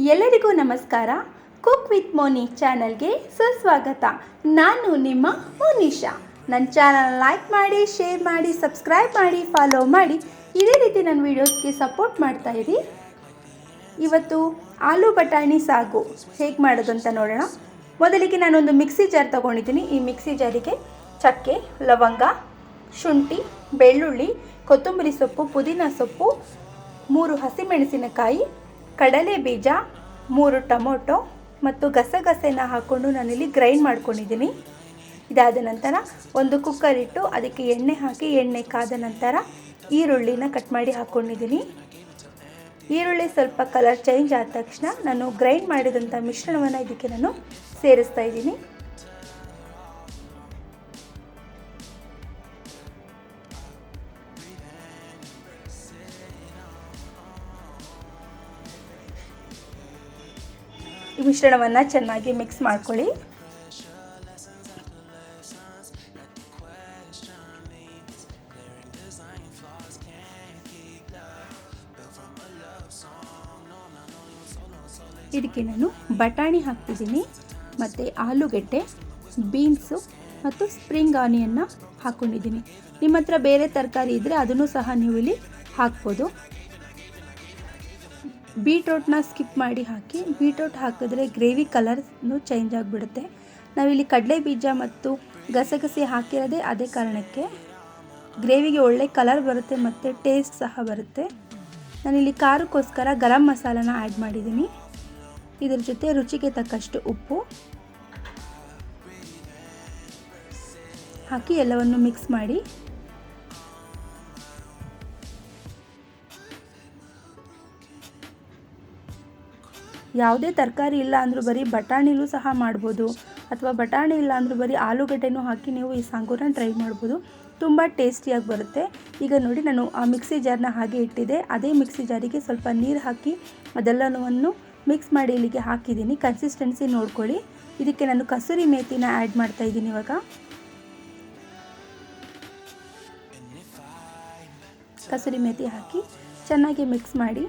ಎಲ್ಲರಿಗೂ ನಮಸ್ಕಾರ. Cook with Moni ಚಾನಲ್ಗೆ ಸುಸ್ವಾಗತ. ನಾನು ನಿಮ್ಮ ಮೋನಿಶಾ. ನನ್ನ ಚಾನಲ್ ಲೈಕ್ ಮಾಡಿ, ಶೇರ್ ಮಾಡಿ, ಸಬ್ಸ್ಕ್ರೈಬ್ ಮಾಡಿ, ಫಾಲೋ ಮಾಡಿ. ಇದೇ ರೀತಿ ನನ್ನ ವೀಡಿಯೋಸ್ಗೆ ಸಪೋರ್ಟ್ ಮಾಡ್ತಾಯಿರಿ. ಇವತ್ತು ಆಲೂ ಬಟಾಣಿ ಸಾಗು ಹೇಗೆ ಮಾಡೋದು ಅಂತ ನೋಡೋಣ. ಮೊದಲಿಗೆ ನಾನೊಂದು ಮಿಕ್ಸಿ ಜಾರ್ ತೊಗೊಂಡಿದ್ದೀನಿ. ಈ ಮಿಕ್ಸಿ ಜಾರಿಗೆ ಚಕ್ಕೆ, ಲವಂಗ, ಶುಂಠಿ, ಬೆಳ್ಳುಳ್ಳಿ, ಕೊತ್ತಂಬರಿ ಸೊಪ್ಪು, ಪುದೀನ ಸೊಪ್ಪು, 3 ಹಸಿಮೆಣಸಿನಕಾಯಿ, ಕಡಲೆ ಬೀಜ, 3 ಟೊಮೊಟೊ ಮತ್ತು ಗಸಗಸೆನ ಹಾಕ್ಕೊಂಡು ನಾನಿಲ್ಲಿ ಗ್ರೈಂಡ್ ಮಾಡ್ಕೊಂಡಿದ್ದೀನಿ. ಇದಾದ ನಂತರ ಒಂದು ಕುಕ್ಕರ್ ಇಟ್ಟು ಅದಕ್ಕೆ ಎಣ್ಣೆ ಹಾಕಿ, ಎಣ್ಣೆ ಕಾದ ನಂತರ ಈರುಳ್ಳಿನ ಕಟ್ ಮಾಡಿ ಹಾಕ್ಕೊಂಡಿದ್ದೀನಿ. ಈರುಳ್ಳಿ ಸ್ವಲ್ಪ ಕಲರ್ ಚೇಂಜ್ ಆದ ತಕ್ಷಣ ನಾನು ಗ್ರೈಂಡ್ ಮಾಡಿದಂಥ ಮಿಶ್ರಣವನ್ನು ಇದಕ್ಕೆ ನಾನು ಸೇರಿಸ್ತಾ ಇದ್ದೀನಿ. ಈ ಮಿಶ್ರಣವನ್ನು ಚೆನ್ನಾಗಿ ಮಿಕ್ಸ್ ಮಾಡ್ಕೊಳ್ಳಿ. ಇದಕ್ಕೆ ನಾನು ಬಟಾಣಿ ಹಾಕ್ತಿದ್ದೀನಿ ಮತ್ತು ಆಲೂಗೆಡ್ಡೆ, ಬೀನ್ಸು ಮತ್ತು ಸ್ಪ್ರಿಂಗ್ ಆನಿಯನ್ನ ಹಾಕ್ಕೊಂಡಿದ್ದೀನಿ. ನಿಮ್ಮ ಹತ್ರ ಬೇರೆ ತರಕಾರಿ ಇದ್ದರೆ ಅದನ್ನು ಸಹ ನೀವು ಇಲ್ಲಿ ಹಾಕ್ಬೋದು. ಬೀಟ್ರೋಟ್ನ ಸ್ಕಿಪ್ ಮಾಡಿ ಹಾಕಿ. ಬೀಟ್ರೋಟ್ ಹಾಕಿದ್ರೆ ಗ್ರೇವಿ ಕಲರ್ನು ಚೇಂಜ್ ಆಗಿಬಿಡುತ್ತೆ. ನಾವಿಲ್ಲಿ ಕಡಲೆ ಬೀಜ ಮತ್ತು ಗಸಗಸೆ ಹಾಕಿರೋದೇ ಅದೇ ಕಾರಣಕ್ಕೆ. ಗ್ರೇವಿಗೆ ಒಳ್ಳೆ ಕಲರ್ ಬರುತ್ತೆ ಮತ್ತು ಟೇಸ್ಟ್ ಸಹ ಬರುತ್ತೆ. ನಾನಿಲ್ಲಿ ಖಾರಕ್ಕೋಸ್ಕರ ಗರಂ ಮಸಾಲಾನ ಆ್ಯಡ್ ಮಾಡಿದ್ದೀನಿ. ಇದರ ಜೊತೆ ರುಚಿಗೆ ತಕ್ಕಷ್ಟು ಉಪ್ಪು ಹಾಕಿ ಎಲ್ಲವನ್ನು ಮಿಕ್ಸ್ ಮಾಡಿ. ಯಾವುದೇ ತರಕಾರಿ ಇಲ್ಲ ಅಂದರೂ ಬರೀ ಬಟಾಣಿಲೂ ಸಹ ಮಾಡ್ಬೋದು, ಅಥವಾ ಬಟಾಣಿ ಇಲ್ಲ ಅಂದರೂ ಬರೀ ಆಲೂಗಡ್ಡೆನೂ ಹಾಕಿ ನೀವು ಈ ಸಾಂಗೂರನ್ನ ಟ್ರೈ ಮಾಡ್ಬೋದು. ತುಂಬ ಟೇಸ್ಟಿಯಾಗಿ ಬರುತ್ತೆ. ಈಗ ನೋಡಿ, ನಾನು ಆ ಮಿಕ್ಸಿ ಜಾರ್ನ ಹಾಗೆ ಇಟ್ಟಿದ್ದೆ. ಅದೇ ಮಿಕ್ಸಿ ಜಾರಿಗೆ ಸ್ವಲ್ಪ ನೀರು ಹಾಕಿ ಅದೆಲ್ಲವನ್ನು ಮಿಕ್ಸ್ ಮಾಡಿ ಇಲ್ಲಿಗೆ ಹಾಕಿದ್ದೀನಿ. ಕನ್ಸಿಸ್ಟೆನ್ಸಿ ನೋಡ್ಕೊಳ್ಳಿ. ಇದಕ್ಕೆ ನಾನು ಕಸೂರಿ ಮೇಥಿನ ಆ್ಯಡ್ ಮಾಡ್ತಾಯಿದ್ದೀನಿ. ಇವಾಗ ಕಸೂರಿ ಮೇಥಿ ಹಾಕಿ ಚೆನ್ನಾಗಿ ಮಿಕ್ಸ್ ಮಾಡಿ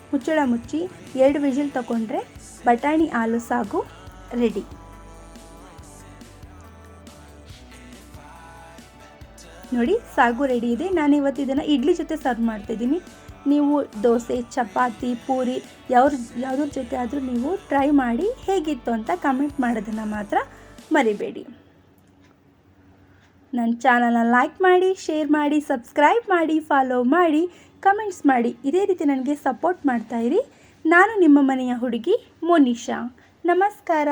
ಮುಚ್ಚಳ ಮುಚ್ಚಿ 2 ವಿಜಿಲ್ ತಗೊಂಡ್ರೆ ಬಟಾಣಿ ಆಲೂ ಸಾಗು ರೆಡಿ. ನೋಡಿ, ಸಾಗು ರೆಡಿ ಇದೆ. ನಾನು ಇವತ್ತು ಇದನ್ನು ಇಡ್ಲಿ ಜೊತೆ ಸರ್ವ್ ಮಾಡ್ತಾಯಿದ್ದೀನಿ. ನೀವು ದೋಸೆ, ಚಪಾತಿ, ಪೂರಿ ಯಾವುದ್ರ ಜೊತೆ ಆದರೂ ನೀವು ಟ್ರೈ ಮಾಡಿ ಹೇಗಿತ್ತು ಅಂತ ಕಮೆಂಟ್ ಮಾಡೋದನ್ನು ಮಾತ್ರ ಮರಿಬೇಡಿ. ನನ್ನ ಚಾನಲ್ನ ಲೈಕ್ ಮಾಡಿ, ಶೇರ್ ಮಾಡಿ, ಸಬ್ಸ್ಕ್ರೈಬ್ ಮಾಡಿ, ಫಾಲೋ ಮಾಡಿ, ಕಮೆಂಟ್ಸ್ ಮಾಡಿ. ಇದೇ ರೀತಿ ನನಗೆ ಸಪೋರ್ಟ್ ಮಾಡ್ತಾಯಿರಿ. ನಾನು ನಿಮ್ಮ ಮನೆಯ ಹುಡುಗಿ ಮೋನಿಶಾ. ನಮಸ್ಕಾರ.